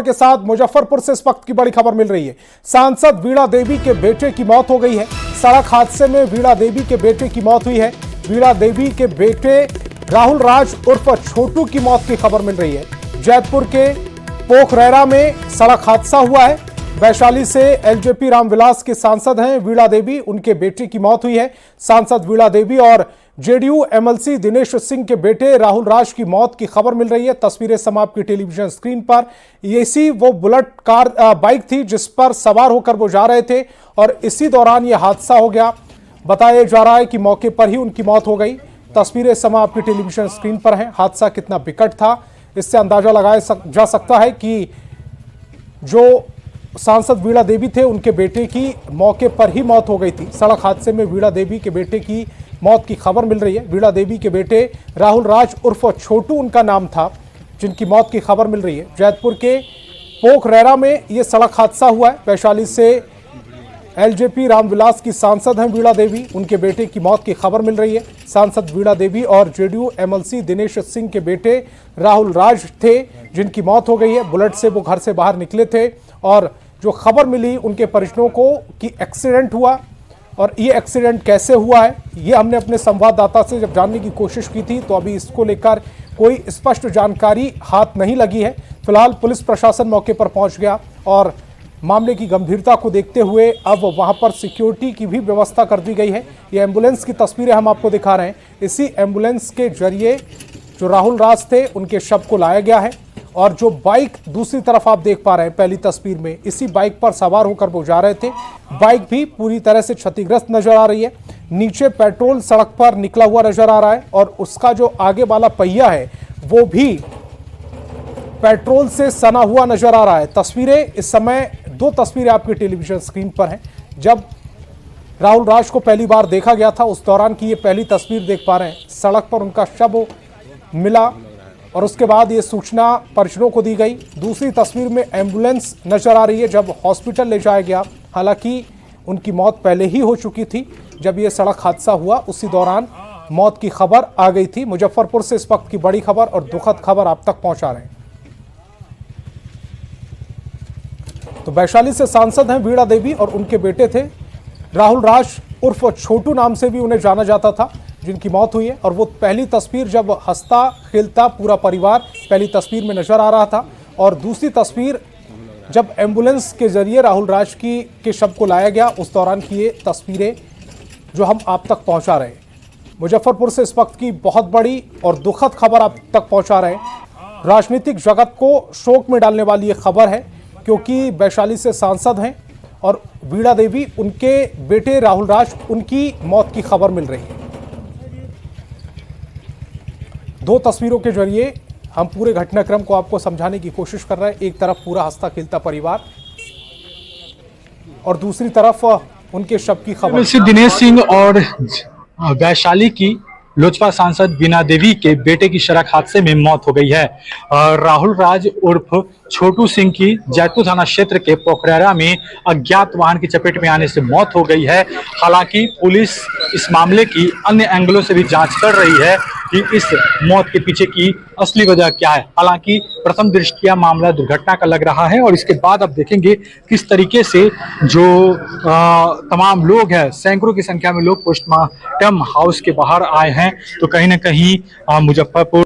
के साथ मुजफ्फरपुर से इस वक्त की बड़ी खबर मिल रही है। सांसद वीणा देवी के बेटे की मौत हो गई है। सड़क हादसे में वीणा देवी के बेटे की मौत हुई है। वीणा देवी के बेटे राहुल राज उर्फ छोटू की मौत की खबर मिल रही है। जैतपुर के पोखरेरा में सड़क हादसा हुआ है। वैशाली से एलजेपी रामविलास के सांसद हैं वीणा देवी, उनके बेटे की मौत हुई है। सांसद वीणा देवी और जेडीयू एमएलसी दिनेश सिंह के बेटे राहुल राज की मौत की खबर मिल रही है। तस्वीरें समाप्त की टेलीविजन स्क्रीन पर। इसी वो बुलेट कार बाइक थी जिस पर सवार होकर वो जा रहे थे और इसी दौरान ये हादसा हो गया। बताया जा रहा है कि मौके पर ही उनकी मौत हो गई। तस्वीरें समाप्त की टेलीविजन स्क्रीन पर हैं। हादसा कितना विकट था इससे अंदाजा लगाया जा सकता है कि जो सांसद वीणा देवी थे उनके बेटे की मौके पर ही मौत हो गई थी। सड़क हादसे में वीणा देवी के बेटे की मौत की खबर मिल रही है। वीणा देवी के बेटे राहुल राज उर्फ छोटू उनका नाम था, जिनकी मौत की खबर मिल रही है। जैतपुर के पोखरेरा में यह सड़क हादसा हुआ है। वैशाली से एलजेपी रामविलास की सांसद हैं वीणा देवी, उनके बेटे की मौत की खबर मिल रही है। सांसद वीणा देवी और जेडीयू एमएलसी दिनेश सिंह के बेटे राहुल राज थे, जिनकी मौत हो गई है। बुलेट से वो घर से बाहर निकले थे और जो खबर मिली उनके परिजनों को कि एक्सीडेंट हुआ, और ये एक्सीडेंट कैसे हुआ है ये हमने अपने संवाददाता से जब जानने की कोशिश की थी तो अभी इसको लेकर कोई स्पष्ट जानकारी हाथ नहीं लगी है। फिलहाल पुलिस प्रशासन मौके पर पहुंच गया और मामले की गंभीरता को देखते हुए अब वहां पर सिक्योरिटी की भी व्यवस्था कर दी गई है। ये एम्बुलेंस की तस्वीरें हम आपको दिखा रहे हैं। इसी एम्बुलेंस के जरिए जो राहुल राज थे उनके शव को लाया गया है और जो बाइक दूसरी तरफ आप देख पा रहे हैं पहली तस्वीर में, इसी बाइक पर सवार होकर वो जा रहे थे। बाइक भी पूरी तरह से क्षतिग्रस्त नजर आ रही है। नीचे पेट्रोल सड़क पर निकला हुआ नजर आ रहा है और उसका जो आगे वाला पहिया है वो भी पेट्रोल से सना हुआ नजर आ रहा है। तस्वीरें इस समय दो तस्वीरें आपकी टेलीविजन स्क्रीन पर हैं। जब राहुल राज को पहली बार देखा गया था उस दौरान की ये पहली तस्वीर देख पा रहे हैं। सड़क पर उनका शव मिला और उसके बाद ये सूचना परिजनों को दी गई। दूसरी तस्वीर में एम्बुलेंस नजर आ रही है जब हॉस्पिटल ले जाया गया। हालांकि उनकी मौत पहले ही हो चुकी थी। जब ये सड़क हादसा हुआ उसी दौरान मौत की खबर आ गई थी। मुजफ्फरपुर से इस वक्त की बड़ी खबर और दुखद खबर आप तक पहुंचा रहे हैं। तो वैशाली से सांसद हैं वीणा देवी और उनके बेटे थे राहुल राज उर्फ छोटू, नाम से भी उन्हें जाना जाता था, जिनकी मौत हुई है। और वो पहली तस्वीर जब हंसता खेलता पूरा परिवार पहली तस्वीर में नजर आ रहा था और दूसरी तस्वीर जब एम्बुलेंस के जरिए राहुल राज के शव को लाया गया उस दौरान की ये तस्वीरें जो हम आप तक पहुंचा रहे हैं। मुजफ्फरपुर से इस वक्त की बहुत बड़ी और दुखद खबर आप तक पहुंचा रहे हैं। राजनीतिक जगत को शोक में डालने वाली ये खबर है क्योंकि वैशाली से सांसद हैं और वीणा देवी उनके बेटे राहुल राज उनकी मौत की खबर मिल रही है। दो तस्वीरों के जरिए हम पूरे घटनाक्रम को आपको समझाने की कोशिश कर रहे हैं। एक तरफ पूरा हंसता खेलता परिवार और दूसरी तरफ उनके शव की खबर। दिनेश सिंह और वैशाली की लोजपा सांसद वीणा देवी के बेटे की सड़क हादसे में मौत हो गई है। राहुल राज उर्फ छोटू सिंह की जैतपुर थाना क्षेत्र के पोखरेरा में अज्ञात वाहन की चपेट में आने से मौत हो गई है। हालांकि पुलिस इस मामले की अन्य एंगलों से भी जांच कर रही है कि इस मौत के पीछे की असली वजह क्या है। हालांकि प्रथम दृष्टया मामला दुर्घटना का लग रहा है और इसके बाद अब देखेंगे किस तरीके से जो तमाम लोग हैं, सैकड़ों की संख्या में लोग पोस्टमार्टम हाउस के बाहर आए हैं। तो कहीं ना कहीं मुजफ्फरपुर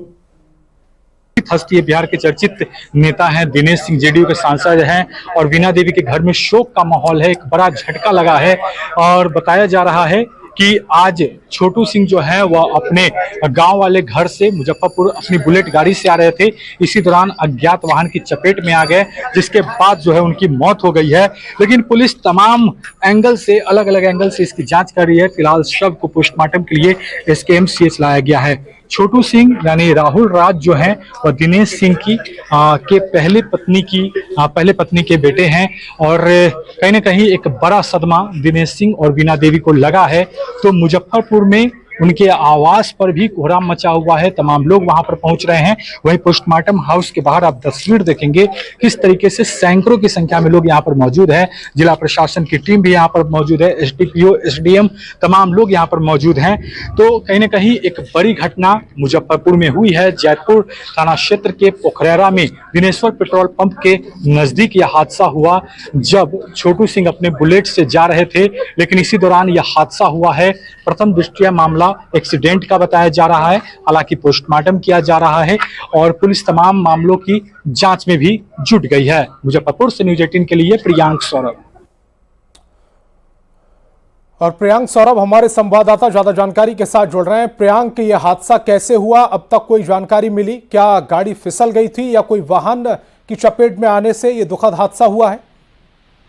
हस्ती बिहार के चर्चित नेता हैं दिनेश सिंह, जेडीयू के सांसद हैं और वीणा देवी के घर में शोक का माहौल है। एक बड़ा झटका लगा है और बताया जा रहा है कि आज छोटू सिंह जो है वह अपने गांव वाले घर से मुजफ्फरपुर अपनी बुलेट गाड़ी से आ रहे थे। इसी दौरान अज्ञात वाहन की चपेट में आ गए जिसके बाद जो है उनकी मौत हो गई है। लेकिन पुलिस तमाम एंगल से, अलग अलग एंगल से इसकी जांच कर रही है। फिलहाल शव को पोस्टमार्टम के लिए SKMCH लाया गया है। छोटू सिंह यानी राहुल राज जो हैं वह दिनेश सिंह की के पहले पत्नी के बेटे हैं और कहीं ना कहीं एक बड़ा सदमा दिनेश सिंह और वीणा देवी को लगा है। तो मुजफ्फरपुर में उनके आवास पर भी कोहराम मचा हुआ है। तमाम लोग वहां पर पहुंच रहे हैं। वहीं पोस्टमार्टम हाउस के बाहर आप तस्वीर देखेंगे किस तरीके से सैकड़ों की संख्या में लोग यहाँ पर मौजूद है। जिला प्रशासन की टीम भी यहाँ पर मौजूद है, एसडीपीओ, एसडीएम, तमाम लोग यहाँ पर मौजूद हैं। तो कहीं ना कहीं एक बड़ी घटना मुजफ्फरपुर में हुई है। जैतपुर थाना क्षेत्र के पोखरेरा में दिनेश्वर पेट्रोल पंप के नजदीक यह हादसा हुआ, जब छोटू सिंह अपने बुलेट से जा रहे थे, लेकिन इसी दौरान यह हादसा हुआ है। प्रथम दृष्टया मामला एक्सीडेंट का बताया जा रहा है, हालांकि पोस्टमार्टम किया जा रहा है और पुलिस तमाम मामलों की जांच में भी जुट गई है। मुजफ्फरपुर से न्यूज 18 के लिए प्रियांक सौरभ। और प्रियांक सौरभ हमारे संवाददाता ज्यादा जानकारी के साथ जुड़ रहे हैं। प्रियांक, यह हादसा कैसे हुआ, अब तक कोई जानकारी मिली? क्या गाड़ी फिसल गई थी या कोई वाहन की चपेट में आने से यह दुखद हादसा हुआ है?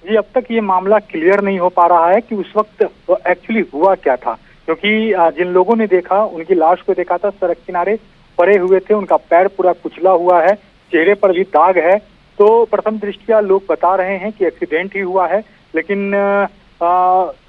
जी, अब तक ये मामला क्लियर नहीं हो पा रहा है कि उस वक्त एक्चुअली हुआ क्या था, क्योंकि जिन लोगों ने देखा, उनकी लाश को देखा था, सड़क किनारे पड़े हुए थे, उनका पैर पूरा कुचला हुआ है, चेहरे पर भी दाग है। तो प्रथम दृष्टया लोग बता रहे हैं कि एक्सीडेंट ही हुआ है, लेकिन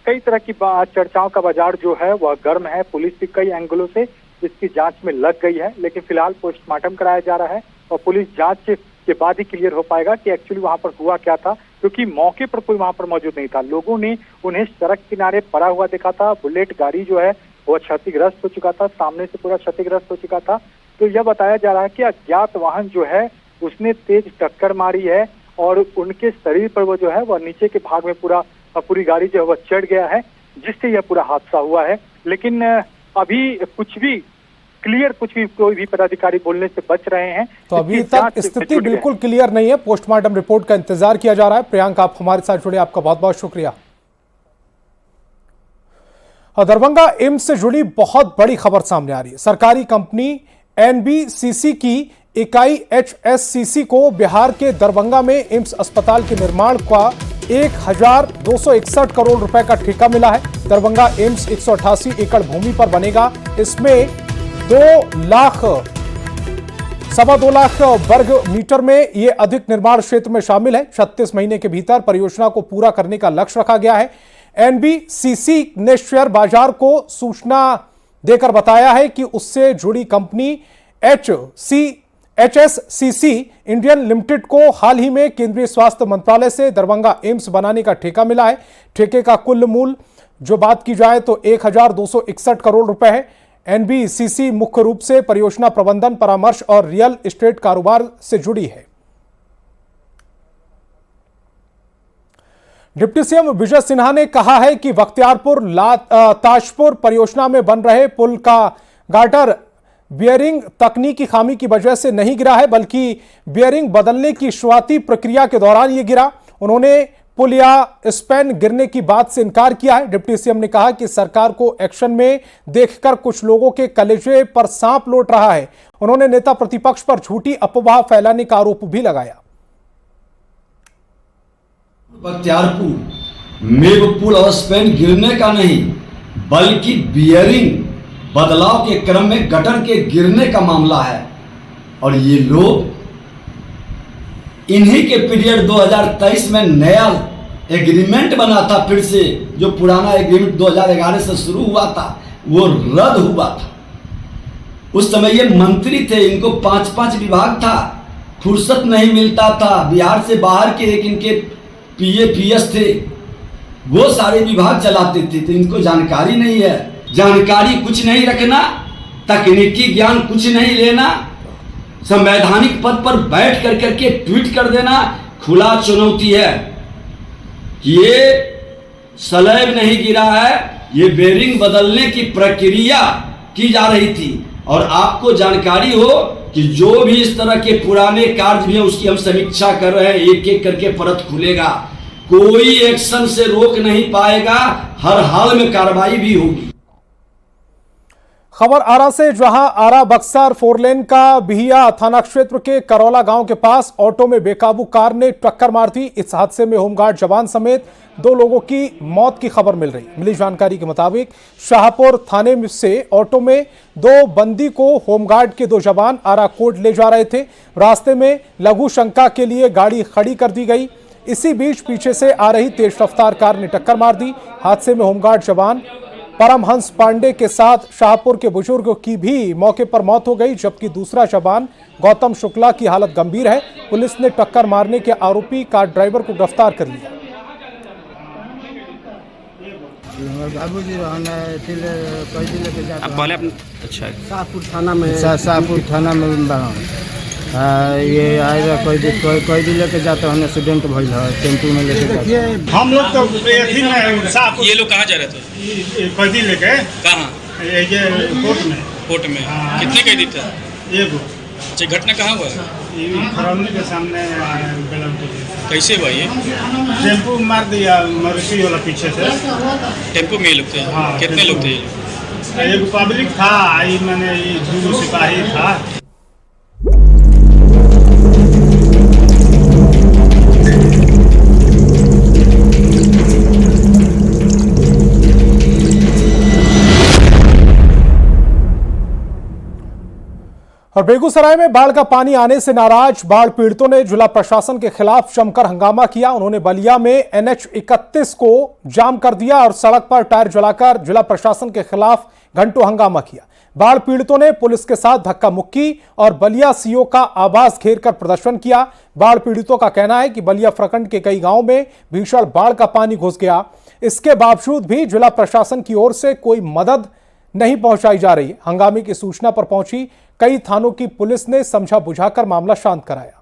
कई तरह की चर्चाओं का बाजार जो है वह गर्म है। पुलिस भी कई एंगलों से इसकी जांच में लग गई है, लेकिन फिलहाल पोस्टमार्टम कराया जा रहा है और पुलिस जांच के बाद ही क्लियर हो पाएगा कि एक्चुअली वहां पर हुआ क्या था, क्योंकि मौके पर कोई वहां पर मौजूद नहीं था। लोगों ने उन्हें सड़क किनारे पड़ा हुआ देखा था। बुलेट गाड़ी जो है वो क्षतिग्रस्त हो चुका था, सामने से पूरा क्षतिग्रस्त हो चुका था। तो यह बताया जा रहा है कि अज्ञात वाहन जो है उसने तेज टक्कर मारी है और उनके शरीर पर वो जो है वह नीचे के भाग में पूरी गाड़ी जो है वह चढ़ गया है, जिससे यह पूरा हादसा हुआ है। लेकिन अभी कुछ भी कोई भी पदाधिकारी बोलने से बच रहे हैं। तो अभी तक स्थिति बिल्कुल क्लियर नहीं है। पोस्टमार्टम रिपोर्ट का इंतजार किया जा रहा है। प्रियांक, आप हमारे साथ जुड़े, आपका बहुत बहुत शुक्रिया। दरभंगा एम्स से जुड़ी बहुत बड़ी खबर सामने आ रही है। सरकारी कंपनी एनबीसीसी की इकाई एचएससीसी को बिहार के दरभंगा में एम्स अस्पताल के निर्माण का 1261 करोड़ रुपए का ठेका मिला है। दरभंगा एम्स 188 एकड़ भूमि पर बनेगा। इसमें 2 लाख वर्ग मीटर में यह अधिक निर्माण क्षेत्र में शामिल है। 36 महीने के भीतर परियोजना को पूरा करने का लक्ष्य रखा गया है। एनबीसीसी ने शेयर बाजार को सूचना देकर बताया है कि उससे जुड़ी कंपनी एचएससीसी इंडियन लिमिटेड को हाल ही में केंद्रीय स्वास्थ्य मंत्रालय से दरभंगा एम्स बनाने का ठेका मिला है। ठेके का कुल मूल्य जो बात की जाए तो 1261 करोड़ रुपए है। एनबीसीसी मुख्य रूप से परियोजना प्रबंधन, परामर्श और रियल एस्टेट कारोबार से जुड़ी है। डिप्टी सीएम विजय सिन्हा ने कहा है कि बख्तियारपुर ताजपुर परियोजना में बन रहे पुल का गार्टर बियरिंग तकनीकी खामी की वजह से नहीं गिरा है, बल्कि बियरिंग बदलने की शुरुआती प्रक्रिया के दौरान यह गिरा। उन्होंने पुल या स्पैन गिरने की बात से इनकार किया है। डिप्टी सीएम ने कहा कि सरकार को एक्शन में देखकर कुछ लोगों के कलेजे पर सांप लौट रहा है। उन्होंने नेता प्रतिपक्ष पर झूठी अफवाह फैलाने का आरोप भी लगाया। बख्तियारपुर में पुल और स्पैन गिरने का नहीं, बल्कि बियरिंग बदलाव के क्रम में गटर के गिरने का मामला है। और ये लोग इन्हीं के पीरियड 2023 में नया एग्रीमेंट बना था, फिर से जो पुराना एग्रीमेंट 2011 से शुरू हुआ था वो रद्द हुआ था। उस समय ये मंत्री थे, इनको 5-5 विभाग था, फुर्सत नहीं मिलता था। बिहार से बाहर के एक इनके पीएस थे, वो सारे विभाग चलाते थे, तो इनको जानकारी नहीं है। जानकारी कुछ नहीं रखना, तकनीकी ज्ञान कुछ नहीं लेना, संवैधानिक पद पर बैठ करके ट्वीट कर देना खुला चुनौती है। ये स्लैब नहीं गिरा है, ये बेरिंग बदलने की प्रक्रिया की जा रही थी। और आपको जानकारी हो कि जो भी इस तरह के पुराने कार्य भी है उसकी हम समीक्षा कर रहे हैं, एक एक करके परत खुलेगा, कोई एक्शन से रोक नहीं पाएगा, हर हाल में कार्रवाई भी होगी। खबर आरा से, जहां आरा बक्सर 4 लेन का बिहिया थाना क्षेत्र के करौला गांव के पास ऑटो में बेकाबू कार ने टक्कर मार दी। इस हादसे में होमगार्ड जवान समेत 2 लोगों की मौत की खबर मिल रही। मिली जानकारी के मुताबिक शाहपुर थाने से ऑटो में 2 बंदी को होमगार्ड के 2 जवान आरा कोट ले जा रहे थे। रास्ते में लघु शंका के लिए गाड़ी खड़ी कर दी गई। इसी बीच पीछे से आ रही तेज रफ्तार कार ने टक्कर मार दी। हादसे में होमगार्ड जवान परमहंस पांडे के साथ शाहपुर के बुजुर्ग की भी मौके पर मौत हो गई, जबकि दूसरा जवान गौतम शुक्ला की हालत गंभीर है। पुलिस ने टक्कर मारने के आरोपी कार ड्राइवर को गिरफ्तार कर लिया। बाबूजी पहले अच्छा शाहपुर थाना में ये आएगा कोई भी लेके जाता है, एक्सीडेंट भइल है, टेम्पू में लेके जाता। हम लोग तो अथी में साफ ये लोग कहाँ जा रहे थे? कैदी लेके कहाँ? ये कोर्ट में कितने कैदी थे? एगो। अच्छा, घटना कहाँ हुआ है? खरौनी के सामने कैसे हुआ ये? टेम्पू मार दिया मवेशी वाला पीछे से। टेम्पो में ये लोग थे? हाँ, कितने लोग थे ये लोग? एगो पब्लिक था, मैंने 2 सिपाही था। और बेगूसराय में बाढ़ का पानी आने से नाराज बाढ़ पीड़ितों ने जिला प्रशासन के खिलाफ जमकर हंगामा किया। उन्होंने बलिया में NH 31 को जाम कर दिया और सड़क पर टायर जलाकर जिला प्रशासन के खिलाफ घंटों हंगामा किया। बाढ़ पीड़ितों ने पुलिस के साथ धक्का मुक्की और बलिया सीओ का आवास घेरकर प्रदर्शन किया। बाढ़ पीड़ितों का कहना है कि बलिया प्रखंड के कई गांवों में भीषण बाढ़ का पानी घुस गया। इसके बावजूद भी जिला प्रशासन की ओर से कोई मदद नहीं पहुंचाई जा रही। हंगामे की सूचना पर पहुंची कई थानों की पुलिस ने समझा बुझाकर मामला शांत कराया।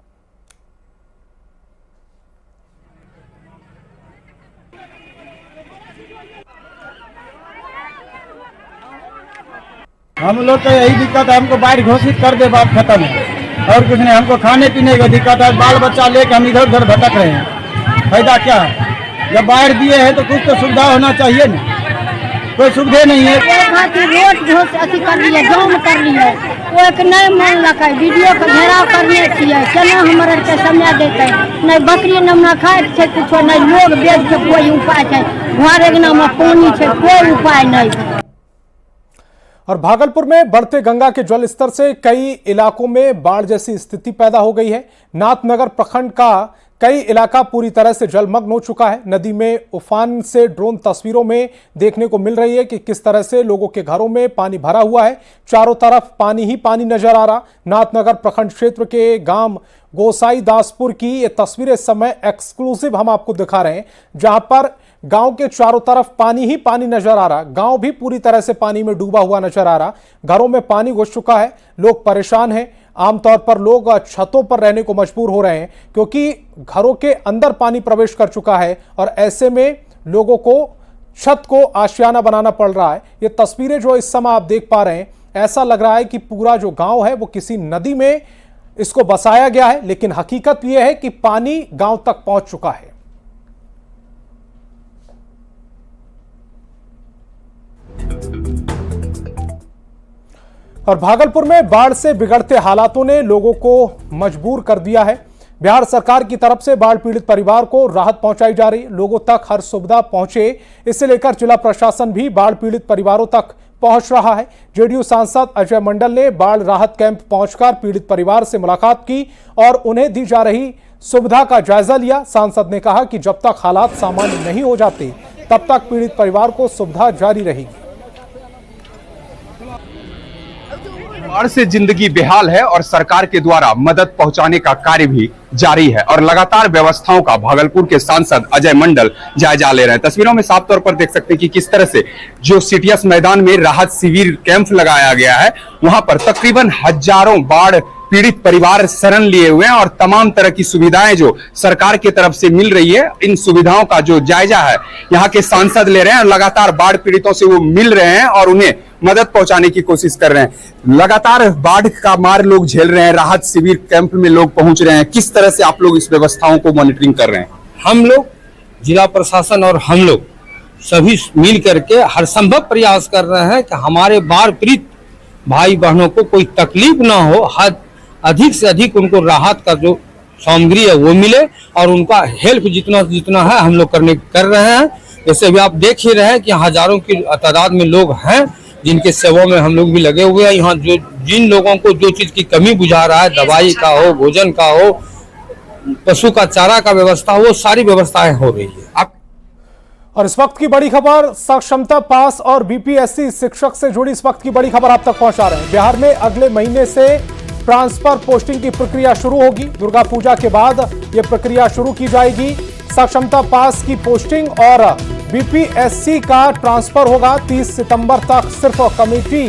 हम लोग को यही दिक्कत है, हमको बाढ़ घोषित कर दे, बात खत्म है और कुछ नहीं। हमको खाने पीने की दिक्कत है, बाल बच्चा लेकर हम इधर उधर भटक रहे हैं। फायदा क्या है? जब बाढ़ दिए हैं तो कुछ तो सुविधा होना चाहिए ना, कोई सुविधा नहीं है। रोड घोष अथी कर लिए, जाम कर लिए, वो एक नहीं मान लगा, वीडियो का घेराव करने चाहिए। केना हमारे के समय देते नहीं, बकरी नमना खाए छे कुछ नहीं, लोग बेच के कोई उपाय है, घर अंगना में पानी है, कोई उपाय नहीं। और भागलपुर में बढ़ते गंगा के जल स्तर से कई इलाकों में बाढ़ जैसी स्थिति पैदा हो गई है। नाथनगर प्रखंड का कई इलाका पूरी तरह से जलमग्न हो चुका है। नदी में उफान से ड्रोन तस्वीरों में देखने को मिल रही है कि किस तरह से लोगों के घरों में पानी भरा हुआ है। चारों तरफ पानी ही पानी नजर आ रहा। नाथनगर प्रखंड क्षेत्र के गांव गोसाई दासपुर की ये तस्वीरें इस समय एक्सक्लूसिव हम आपको दिखा रहे हैं, जहां पर गांव के चारों तरफ पानी ही पानी नजर आ रहा। गांव भी पूरी तरह से पानी में डूबा हुआ नजर आ रहा। घरों में पानी घुस चुका है, लोग परेशान हैं। आमतौर पर लोग छतों पर रहने को मजबूर हो रहे हैं क्योंकि घरों के अंदर पानी प्रवेश कर चुका है और ऐसे में लोगों को छत को आशियाना बनाना पड़ रहा है। ये तस्वीरें जो इस समय आप देख पा रहे हैं, ऐसा लग रहा है कि पूरा जो गांव है वो किसी नदी में इसको बसाया गया है, लेकिन हकीकत यह है कि पानी गांव तक पहुंच चुका है। और भागलपुर में बाढ़ से बिगड़ते हालातों ने लोगों को मजबूर कर दिया है। बिहार सरकार की तरफ से बाढ़ पीड़ित परिवार को राहत पहुंचाई जा रही है, लोगों तक हर सुविधा पहुंचे, इसे लेकर जिला प्रशासन भी बाढ़ पीड़ित परिवारों तक पहुंच रहा है। जेडीयू सांसद अजय मंडल ने बाढ़ राहत कैंप पहुंचकर पीड़ित परिवार से मुलाकात की और उन्हें दी जा रही सुविधा का जायजा लिया। सांसद ने कहा कि जब तक हालात सामान्य नहीं हो जाते तब तक पीड़ित परिवार को सुविधा जारी रहेगी। बाढ़ से जिंदगी बेहाल है और सरकार के द्वारा मदद पहुंचाने का कार्य भी जारी है और लगातार व्यवस्थाओं का भागलपुर के सांसद अजय मंडल जायजा ले रहे हैं। तस्वीरों में साफ तौर पर देख सकते हैं कि किस तरह से जो सीटीएस मैदान में राहत शिविर कैंप लगाया गया है, वहां पर तकरीबन हजारों बाढ़ पीड़ित परिवार शरण लिए हुए हैं और तमाम तरह की सुविधाएं जो सरकार की तरफ से मिल रही है, इन सुविधाओं का जो जायजा है यहाँ के सांसद ले रहे हैं। लगातार बाढ़ पीड़ितों से वो मिल रहे हैं और उन्हें मदद पहुंचाने की कोशिश कर रहे हैं। लगातार बाढ़ का मार लोग झेल रहे हैं, राहत शिविर कैंप में लोग पहुंच रहे हैं। किस तरह से आप लोग इस व्यवस्थाओं को मॉनिटरिंग कर रहे हैं? हम लोग जिला प्रशासन और हम लोग सभी मिल करके हर संभव प्रयास कर रहे हैं कि हमारे बाढ़ पीड़ित भाई बहनों को कोई तकलीफ ना हो, अधिक से अधिक उनको राहत का जो सामग्री है वो मिले और उनका हेल्प जितना है हम लोग कर रहे हैं। जैसे अभी आप देख ही रहे हैं कि हजारों की तादाद में लोग हैं जिनके सेवा में हम लोग भी लगे हुए हैं। यहाँ जो जिन लोगों को जो चीज की कमी बुझा रहा है, दवाई का हो, भोजन का हो, पशु का चारा का व्यवस्था हो, वो सारी व्यवस्थाएं हो रही है। और इस वक्त की बड़ी खबर, सक्षमता पास और बीपीएससी शिक्षक से जुड़ी इस वक्त की बड़ी खबर आप तक पहुंचा रहे हैं। बिहार में अगले महीने से ट्रांसफर पोस्टिंग की प्रक्रिया शुरू होगी। दुर्गा पूजा के बाद यह प्रक्रिया शुरू की जाएगी। सक्षमता पास की पोस्टिंग और बीपीएससी का ट्रांसफर होगा। 30 सितंबर तक सिर्फ कमेटी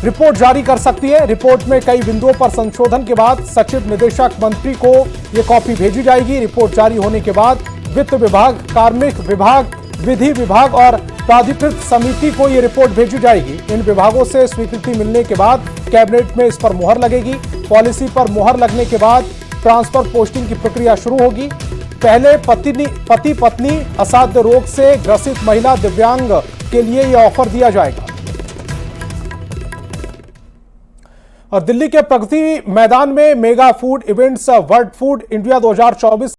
रिपोर्ट जारी कर सकती है। रिपोर्ट में कई बिंदुओं पर संशोधन के बाद सचिव निदेशक मंत्री को यह कॉपी भेजी जाएगी। रिपोर्ट जारी होने के बाद वित्त विभाग, कार्मिक विभाग, विधि विभाग और प्राधिकृत समिति को यह रिपोर्ट भेजी जाएगी। इन विभागों से स्वीकृति मिलने के बाद कैबिनेट में इस पर मुहर लगेगी। पॉलिसी पर मुहर लगने के बाद ट्रांसफर पोस्टिंग की प्रक्रिया शुरू होगी। पहले पति पत्नी असाध्य रोग से ग्रसित महिला दिव्यांग के लिए यह ऑफर दिया जाएगा। और दिल्ली के प्रगति मैदान में mega food events world food India 2024